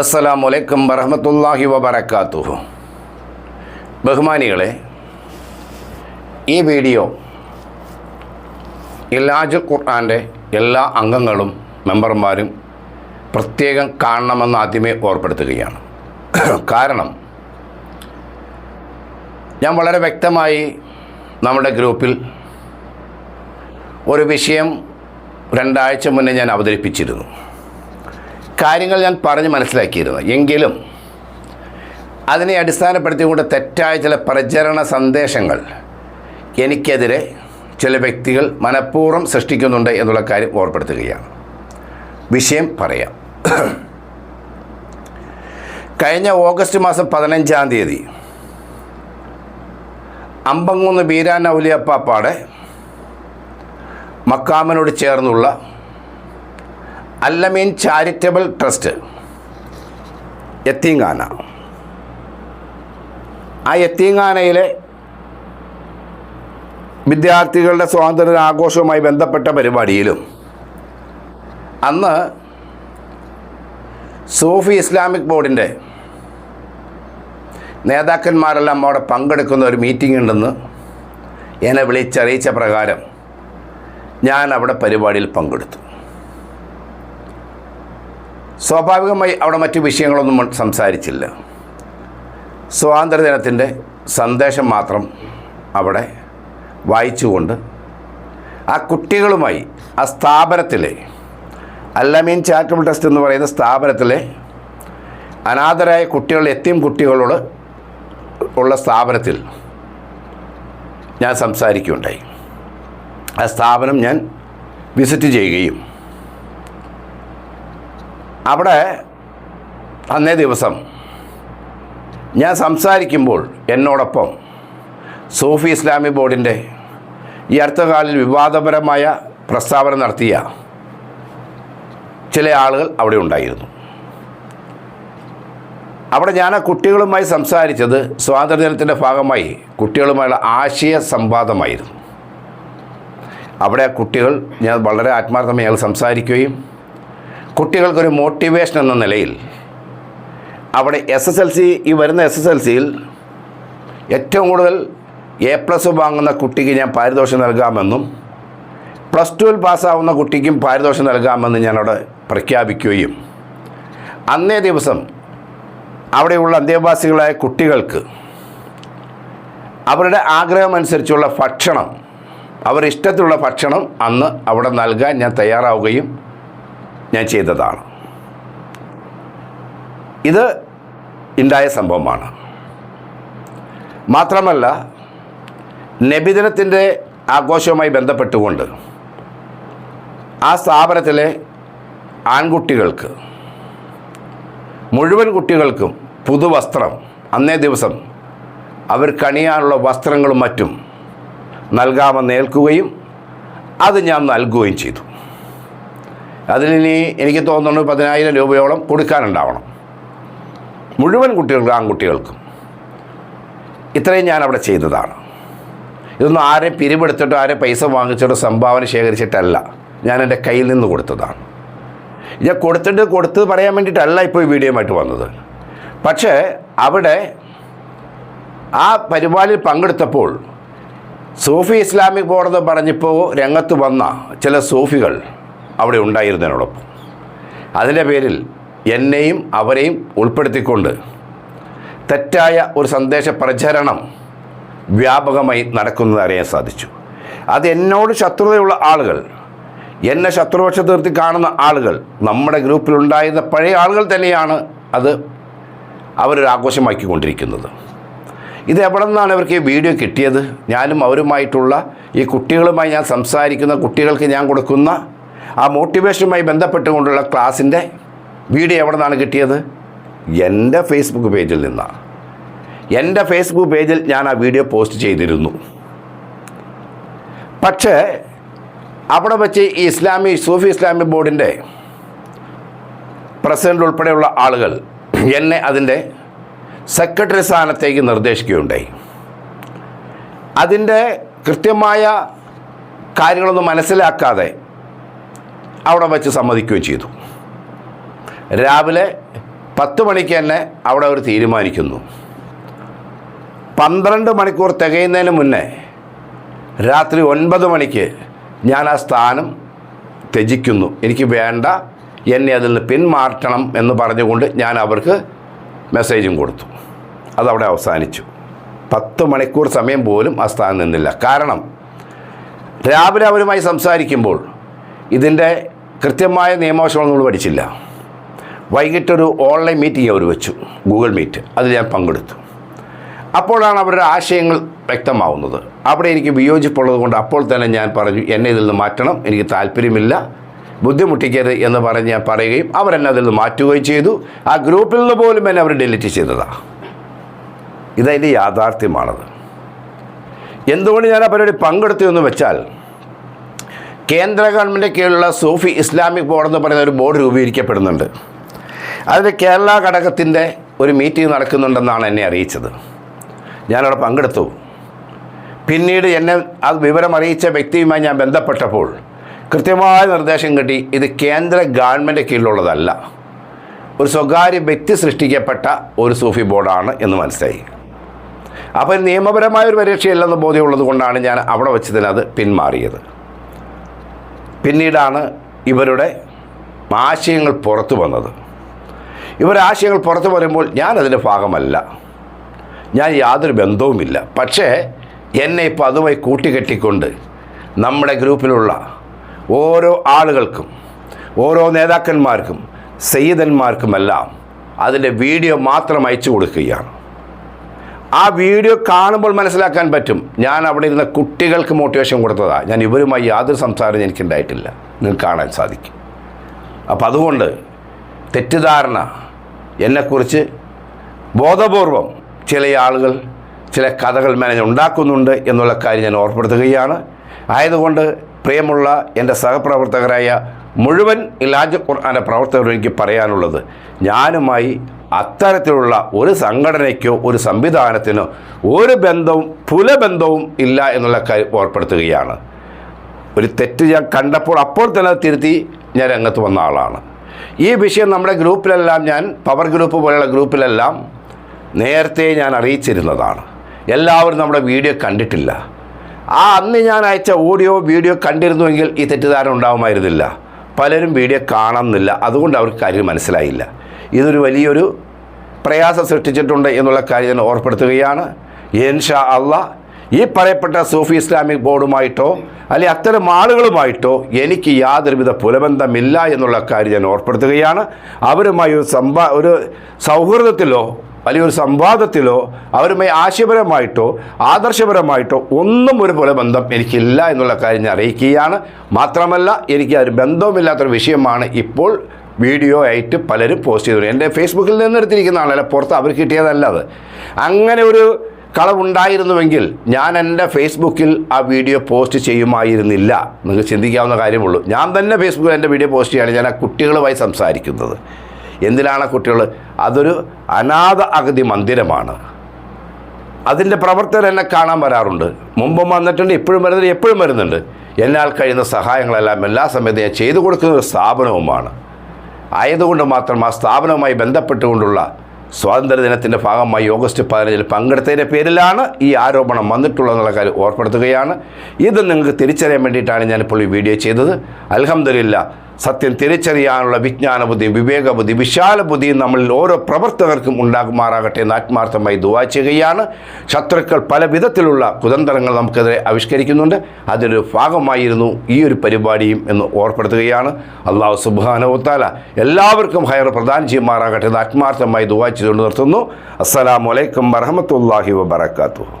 അസ്സലാമു അലൈക്കും വറഹ്മത്തുള്ളാഹി വബറകാതുഹു. ബഹുമാനികളെ, ഈ വീഡിയോ ഇലാജുൽ ഖുർആൻ്റെ എല്ലാ അംഗങ്ങളും മെമ്പർമാരും പ്രത്യേകം കാണണമെന്ന് ആദ്യമേ ഓർപ്പെടുത്തുകയാണ്. കാരണം ഞാൻ വളരെ വ്യക്തമായി നമ്മുടെ ഗ്രൂപ്പിൽ ഒരു വിഷയം 2 ആഴ്ച മുന്നേ ഞാൻ അവതരിപ്പിച്ചിരുന്നു. കാര്യങ്ങൾ ഞാൻ പറഞ്ഞ് മനസ്സിലാക്കിയിരുന്നു. എങ്കിലും അതിനെ അടിസ്ഥാനപ്പെടുത്തിക്കൊണ്ട് തെറ്റായ ചില പ്രചരണ സന്ദേശങ്ങൾ എനിക്കെതിരെ ചില വ്യക്തികൾ മനഃപൂർവ്വം സൃഷ്ടിക്കുന്നുണ്ട് എന്നുള്ള കാര്യം ഓർപ്പെടുത്തുകയാണ്. വിഷയം പറയാം. കഴിഞ്ഞ ഓഗസ്റ്റ് മാസം 15-ാം തീയതി അമ്പങ്ങൂന്ന് ബീരാൻ ഔലിയപ്പാപ്പാടെ മക്കാമിനോട് ചേർന്നുള്ള അല്ലമീൻ ചാരിറ്റബിൾ ട്രസ്റ്റ് യത്തീംഖാന, ആ യത്തീംഖാനയിലെ വിദ്യാർത്ഥികളുടെ സ്വാതന്ത്ര്യ ആഘോഷവുമായി ബന്ധപ്പെട്ട പരിപാടിയിലും അന്ന് സൂഫി ഇസ്ലാമിക് ബോർഡിൻ്റെ നേതാക്കന്മാരെല്ലാം അവിടെ പങ്കെടുക്കുന്ന ഒരു മീറ്റിംഗ് ഉണ്ടെന്ന് എന്നെ വിളിച്ചറിയിച്ച പ്രകാരം ഞാൻ അവിടെ പരിപാടിയിൽ പങ്കെടുത്തു. സ്വാഭാവികമായി അവിടെ മറ്റു വിഷയങ്ങളൊന്നും സംസാരിച്ചില്ല. സ്വാതന്ത്ര്യദിനത്തിൻ്റെ സന്ദേശം മാത്രം അവിടെ വായിച്ചുകൊണ്ട് ആ കുട്ടികളുമായി ആ സ്ഥാപനത്തിലെ അല്ലമീൻ ചാരിറ്റബിൾ ട്രസ്റ്റ് എന്ന് പറയുന്ന സ്ഥാപനത്തിലെ അനാഥരായ കുട്ടികൾ, യത്തീം കുട്ടികളോട് ഉള്ള സ്ഥാപനത്തിൽ ഞാൻ സംസാരിക്കുകയുണ്ടായി. ആ സ്ഥാപനം ഞാൻ വിസിറ്റ് ചെയ്യുകയും അവിടെ അന്നേ ദിവസം ഞാൻ സംസാരിക്കുമ്പോൾ എന്നോടൊപ്പം സൂഫി ഇസ്ലാമിക് ബോർഡിൻ്റെ ഈ അടുത്ത കാലിൽ വിവാദപരമായ പ്രസ്താവന നടത്തിയ ചില ആളുകൾ അവിടെ ഉണ്ടായിരുന്നു. അവിടെ ഞാൻ ആ കുട്ടികളുമായി സംസാരിച്ചത് സ്വാതന്ത്ര്യദിനത്തിൻ്റെ ഭാഗമായി കുട്ടികളുമായുള്ള ആശയ സംവാദമായിരുന്നു. അവിടെ ആ കുട്ടികൾ, ഞാൻ വളരെ ആത്മാർത്ഥമായി അയാൾ സംസാരിക്കുകയും കുട്ടികൾക്കൊരു മോട്ടിവേഷൻ എന്ന നിലയിൽ അവിടെ ഈ വരുന്ന SSLCയിൽ ഏറ്റവും കൂടുതൽ A+ വാങ്ങുന്ന കുട്ടിക്ക് ഞാൻ പാരിതോഷികം നൽകാമെന്നും +2 പാസ്സാവുന്ന കുട്ടിക്കും പാരിതോഷികം നൽകാമെന്നും ഞാനവിടെ പ്രഖ്യാപിക്കുകയും അന്നേ ദിവസം അവിടെയുള്ള അന്തേവാസികളായ കുട്ടികൾക്ക് അവരുടെ ആഗ്രഹമനുസരിച്ചുള്ള ഭക്ഷണം, അവരിഷ്ടത്തിലുള്ള ഭക്ഷണം അന്ന് അവിടെ നൽകാൻ ഞാൻ തയ്യാറാവുകയും ഞാൻ ചെയ്തതാണ്. ഇത് ഉണ്ടായ സംഭവമാണ്. മാത്രമല്ല, നബിദിനത്തിൻ്റെ ആഘോഷവുമായി ബന്ധപ്പെട്ടുകൊണ്ട് ആ സ്ഥാപനത്തിലെ ആൺകുട്ടികൾക്ക്, മുഴുവൻ കുട്ടികൾക്കും പുതുവസ്ത്രം അന്നേ ദിവസം അവർക്കണിയാനുള്ള വസ്ത്രങ്ങളും മറ്റും നൽകാമെന്ന് ഏൽക്കുകയും അത് ഞാൻ നൽകുകയും ചെയ്തു. അതിനി എനിക്ക് തോന്നുന്നു 10,000 രൂപയോളം കൊടുക്കാനുണ്ടാവണം മുഴുവൻ കുട്ടികൾക്കും, ആൺകുട്ടികൾക്കും. ഇത്രയും ഞാൻ അവിടെ ചെയ്തതാണ്. ഇതൊന്നും ആരെയും പിരിവെടുത്തിട്ടോ ആരെയും പൈസ വാങ്ങിച്ചിട്ടോ സംഭാവന ശേഖരിച്ചിട്ടല്ല, ഞാൻ എൻ്റെ കയ്യിൽ നിന്ന് കൊടുത്തതാണ്. ഞാൻ കൊടുത്ത് പറയാൻ വേണ്ടിയിട്ടല്ല ഇപ്പോൾ ഈ വീഡിയോയുമായിട്ട് വന്നത്. പക്ഷേ അവിടെ ആ പരിപാടിയിൽ പങ്കെടുത്തപ്പോൾ സൂഫി ഇസ്ലാമിക് ബോർഡെന്ന് പറഞ്ഞപ്പോൾ രംഗത്ത് വന്ന ചില സൂഫികൾ അവിടെ ഉണ്ടായിരുന്നതിനോടൊപ്പം അതിൻ്റെ പേരിൽ എന്നെയും അവരെയും ഉൾപ്പെടുത്തിക്കൊണ്ട് തെറ്റായ ഒരു സന്ദേശ പ്രചരണം വ്യാപകമായി നടക്കുന്നത് അറിയാൻ സാധിച്ചു. അത് എന്നോട് ശത്രുതയുള്ള ആളുകൾ, എന്നെ ശത്രുപക്ഷത്ത് നിർത്തി കാണുന്ന ആളുകൾ, നമ്മുടെ ഗ്രൂപ്പിലുണ്ടായിരുന്ന പഴയ ആളുകൾ തന്നെയാണ് അത് അവരൊരു ആഘോഷമാക്കിക്കൊണ്ടിരിക്കുന്നത്. ഇത് എവിടെ നിന്നാണ് ഇവർക്ക് ഈ വീഡിയോ കിട്ടിയത്? ഞാനും അവരുമായിട്ടുള്ള ഈ കുട്ടികളുമായി ഞാൻ സംസാരിക്കുന്ന കുട്ടികൾക്ക് ഞാൻ കൊടുക്കുന്ന ആ മോട്ടിവേഷനുമായി ബന്ധപ്പെട്ടുകൊണ്ടുള്ള ക്ലാസ്സിൻ്റെ വീഡിയോ എവിടെ നിന്നാണ് കിട്ടിയത്? എൻ്റെ ഫേസ്ബുക്ക് പേജിൽ നിന്നാണ്. എൻ്റെ ഫേസ്ബുക്ക് പേജിൽ ഞാൻ ആ വീഡിയോ പോസ്റ്റ് ചെയ്തിരുന്നു. പക്ഷേ അവിടെ വെച്ച് ഈ സൂഫി ഇസ്ലാമിക് ബോർഡിൻ്റെ പ്രസിഡൻ്റ് ഉൾപ്പെടെയുള്ള ആളുകൾ എന്നെ അതിൻ്റെ സെക്രട്ടറി സ്ഥാനത്തേക്ക് നിർദ്ദേശിക്കുകയുണ്ടായി. അതിൻ്റെ കൃത്യമായ കാര്യങ്ങളൊന്നും മനസ്സിലാക്കാതെ അവിടെ വച്ച് സമ്മതിക്കുകയും ചെയ്തു. രാവിലെ 10 മണിക്ക് തന്നെ അവിടെ അവർ തീരുമാനിക്കുന്നു. 12 മണിക്കൂർ തികയുന്നതിന് മുന്നേ രാത്രി 9 മണിക്ക് ഞാൻ ആ സ്ഥാനം ത്യജിക്കുന്നു, എനിക്ക് വേണ്ട, എന്നെ അതിൽ നിന്ന് പിന്മാറ്റണം എന്ന് പറഞ്ഞുകൊണ്ട് ഞാൻ അവർക്ക് മെസ്സേജും കൊടുത്തു. അതവിടെ അവസാനിച്ചു. 10 മണിക്കൂർ സമയം പോലും ആ സ്ഥാനം നിന്നില്ല. കാരണം രാവിലെ അവരുമായി സംസാരിക്കുമ്പോൾ ഇതിൻ്റെ കൃത്യമായ നിയമവശങ്ങൾ നമ്മൾ പഠിച്ചില്ല. വൈകിട്ടൊരു ഓൺലൈൻ മീറ്റിംഗ് അവർ വെച്ചു, ഗൂഗിൾ മീറ്റ്. അതിൽ ഞാൻ പങ്കെടുത്തു. അപ്പോഴാണ് അവരുടെ ആശയങ്ങൾ വ്യക്തമാവുന്നത്. അവിടെ എനിക്ക് വിയോജിപ്പുള്ളത് കൊണ്ട് അപ്പോൾ തന്നെ ഞാൻ പറഞ്ഞു, എന്നെ ഇതിൽ നിന്ന് മാറ്റണം, എനിക്ക് താല്പര്യമില്ല, ബുദ്ധിമുട്ടിക്കരുത് എന്ന് പറഞ്ഞ് ഞാൻ പറയുകയും അവരെന്നെ അതിൽ നിന്ന് മാറ്റുകയും ചെയ്തു. ആ ഗ്രൂപ്പിൽ നിന്ന് പോലും എന്നെ അവർ ഡിലീറ്റ് ചെയ്തതാണ്. ഇതതിൻ്റെ യാഥാർത്ഥ്യമാണത്. എന്തുകൊണ്ട് ഞാൻ ആ പരിപാടി പങ്കെടുത്തു എന്ന് വെച്ചാൽ, കേന്ദ്ര ഗവൺമെൻറ് കീഴിലുള്ള സൂഫി ഇസ്ലാമിക് ബോർഡ് എന്ന് പറയുന്ന ഒരു ബോർഡ് രൂപീകരിക്കപ്പെടുന്നുണ്ട്. അതിൽ കേരള ഘടകത്തിൻ്റെ ഒരു മീറ്റിംഗ് നടക്കുന്നുണ്ടെന്നാണ് എന്നെ അറിയിച്ചത്. ഞാനവിടെ പങ്കെടുത്തു. പിന്നീട് എന്നെ അത് വിവരം അറിയിച്ച വ്യക്തിയുമായി ഞാൻ ബന്ധപ്പെട്ടപ്പോൾ കൃത്യമായ നിർദ്ദേശം കിട്ടി, ഇത് കേന്ദ്ര ഗവൺമെൻറ് കീഴിലുള്ളതല്ല, ഒരു സ്വകാര്യ വ്യക്തി സൃഷ്ടിക്കപ്പെട്ട ഒരു സൂഫി ബോർഡാണ് എന്ന് മനസ്സിലായി. അപ്പോൾ നിയമപരമായ ഒരു പരീക്ഷയില്ലെന്ന് ബോധ്യമുള്ളത് കൊണ്ടാണ് ഞാൻ അവിടെ വെച്ച് തന്നെ അത് പിന്മാറിയത്. പിന്നീടാണ് ഇവരുടെ ആശയങ്ങൾ പുറത്തു വന്നത്. ഇവരുടെ ആശയങ്ങൾ പുറത്തു വരുമ്പോൾ ഞാനതിൻ്റെ ഭാഗമല്ല, ഞാൻ യാതൊരു ബന്ധവുമില്ല. പക്ഷേ എന്നെ ഇപ്പോൾ അതുമായി കൂട്ടിക്കെട്ടിക്കൊണ്ട് നമ്മുടെ ഗ്രൂപ്പിലുള്ള ഓരോ ആളുകൾക്കും, ഓരോ നേതാക്കന്മാർക്കും, സയ്യിദന്മാർക്കുമെല്ലാം അതിൻ്റെ വീഡിയോ മാത്രം അയച്ചു കൊടുക്കുകയാണ്. ആ വീഡിയോ കാണുമ്പോൾ മനസ്സിലാക്കാൻ പറ്റും ഞാൻ അവിടെ ഇരുന്ന കുട്ടികൾക്ക് മോട്ടിവേഷൻ കൊടുത്തതാണ്. ഞാൻ ഇവരുമായി യാതൊരു സംസാരം എനിക്കുണ്ടായിട്ടില്ല, നിങ്ങൾക്ക് കാണാൻ സാധിക്കും. അപ്പോൾ അതുകൊണ്ട് തെറ്റിദ്ധാരണ എന്നെക്കുറിച്ച് ബോധപൂർവം ചില ആളുകൾ ചില കഥകൾ ഉണ്ടാക്കുന്നുണ്ട് എന്നുള്ള കാര്യം ഞാൻ ഓർമ്മപ്പെടുത്തുകയാണ്. ആയതുകൊണ്ട് പ്രിയമുള്ള എൻ്റെ സഹപ്രവർത്തകരായ മുഴുവൻ ഇലാജ് ഖുർആൻ്റെ പ്രവർത്തകരോട് എനിക്ക് പറയാനുള്ളത്, ഞാനുമായി അത്തരത്തിലുള്ള ഒരു സംഘടനയ്ക്കോ ഒരു സംവിധാനത്തിനോ ഒരു ബന്ധവും പുലബന്ധവും ഇല്ല എന്നുള്ള കാര്യം ഓർമ്മപ്പെടുത്തുകയാണ്. ഒരു തെറ്റ് ഞാൻ കണ്ടപ്പോൾ അപ്പോൾ തന്നെ തിരുത്തി ഞാൻ രംഗത്ത് വന്ന ആളാണ്. ഈ വിഷയം നമ്മുടെ ഗ്രൂപ്പിലെല്ലാം, ഞാൻ പവർ ഗ്രൂപ്പ് പോലെയുള്ള ഗ്രൂപ്പിലെല്ലാം നേരത്തെ ഞാൻ അറിയിച്ചിരുന്നതാണ്. എല്ലാവരും നമ്മുടെ വീഡിയോ കണ്ടിട്ടില്ല. അന്ന് ഞാൻ അയച്ച ഓഡിയോ വീഡിയോ കണ്ടിരുന്നുവെങ്കിൽ ഈ തെറ്റിദ്ധാരണ ഉണ്ടാകുമായിരുന്നില്ല. പലരും വീഡിയോ കാണുന്നില്ല, അതുകൊണ്ട് അവർക്ക് കാര്യം മനസ്സിലായില്ല. ഇതൊരു വലിയൊരു പ്രയാസം സൃഷ്ടിച്ചിട്ടുണ്ട് എന്നുള്ള കാര്യം ഞാൻ ഓർമ്മപ്പെടുത്തുകയാണ്. ഇൻഷാ അല്ലാഹ് ഈ പറയപ്പെട്ട സൂഫി ഇസ്ലാമിക് ബോർഡുമായിട്ടോ അല്ലെങ്കിൽ അത്തരം ആളുകളുമായിട്ടോ എനിക്ക് യാതൊരുവിധ പുലബന്ധമില്ല എന്നുള്ള കാര്യം ഞാൻ ഓർമ്മപ്പെടുത്തുകയാണ്. അവരുമായി ഒരു സൗഹൃദത്തിലോ വലിയൊരു സംവാദത്തിലോ അവരുമായി ആശയപരമായിട്ടോ ആദർശപരമായിട്ടോ ഒന്നും ഒരു പുലബന്ധം എനിക്കില്ല എന്നുള്ള കാര്യം ഞാൻ അറിയിക്കുകയാണ്. മാത്രമല്ല എനിക്ക് ഒരു ബന്ധവുമില്ലാത്തൊരു വിഷയമാണ് ഇപ്പോൾ വീഡിയോ ആയിട്ട് പലരും പോസ്റ്റ് ചെയ്തു. എൻ്റെ ഫേസ്ബുക്കിൽ നിന്ന് എടുത്തിരിക്കുന്ന ആളല്ല, പുറത്ത് അവർ കിട്ടിയതല്ല അത്. അങ്ങനെ ഒരു കളവുണ്ടായിരുന്നുവെങ്കിൽ ഞാൻ എൻ്റെ ഫേസ്ബുക്കിൽ ആ വീഡിയോ പോസ്റ്റ് ചെയ്യുമായിരുന്നില്ല. നിങ്ങൾക്ക് ചിന്തിക്കാവുന്ന കാര്യമുള്ളൂ. ഞാൻ തന്നെ ഫേസ്ബുക്കിൽ എൻ്റെ വീഡിയോ പോസ്റ്റ് ചെയ്യുകയാണ്. ഞാൻ ആ കുട്ടികളുമായി സംസാരിക്കുന്നത്. എന്തിനാണ് കുട്ടികൾ? അതൊരു അനാഥ അഗതി മന്ദിരമാണ്. അതിൻ്റെ പ്രവർത്തകർ എന്നെ കാണാൻ വരാറുണ്ട്. മുമ്പും വന്നിട്ടുണ്ട്, ഇപ്പോഴും വരുന്നുണ്ട്, എപ്പോഴും വരുന്നുണ്ട്. എന്നാൽ കഴിയുന്ന സഹായങ്ങളെല്ലാം എല്ലാ സമയത്തും ഞാൻ ചെയ്തു കൊടുക്കുന്ന ഒരു സ്ഥാപനവുമാണ്. ആയതുകൊണ്ട് മാത്രം ആ സ്ഥാപനവുമായി ബന്ധപ്പെട്ടുകൊണ്ടുള്ള സ്വാതന്ത്ര്യദിനത്തിൻ്റെ ഭാഗമായി ഓഗസ്റ്റ് 15 പങ്കെടുത്തതിൻ്റെ പേരിലാണ് ഈ ആരോപണം വന്നിട്ടുള്ളതെന്നുള്ള കാര്യം ഓർമ്മപ്പെടുത്തുകയാണ്. ഇത് നിങ്ങൾക്ക് തിരിച്ചറിയാൻ വേണ്ടിയിട്ടാണ് ഞാനിപ്പോൾ ഈ വീഡിയോ ചെയ്തത്. അൽഹംദുലില്ലാ, സത്യം തിരിച്ചറിയാനുള്ള വിജ്ഞാന ബുദ്ധി, വിവേക ബുദ്ധി, വിശാല ബുദ്ധിയും നമ്മളിൽ ഓരോ പ്രവർത്തകർക്കും ഉണ്ടാകുമാറാകട്ടെ എന്ന് ആത്മാർത്ഥമായി ദുആ ചെയ്യുകയാണ്. ശത്രുക്കൾ പല വിധത്തിലുള്ള കുതന്ത്രങ്ങൾ നമുക്കെതിരെ ആവിഷ്കരിക്കുന്നുണ്ട്. അതിനൊരു ഭാഗമായിരുന്നു ഈ ഒരു പരിപാടിയും എന്ന് ഓർമ്മപ്പെടുത്തുകയാണ്. അല്ലാഹു സുബ്ഹാനഹു വ തആല എല്ലാവർക്കും ഹൈർ പ്രദാനം ചെയ്യുമാറാകട്ടെ എന്ന് ആത്മാർത്ഥമായി ദുആ ചെയ്തുകൊണ്ട് നിർത്തുന്നു. അസ്സലാമു അലൈക്കും വറഹ്മത്തുള്ളാഹി വബറകാതുഹു.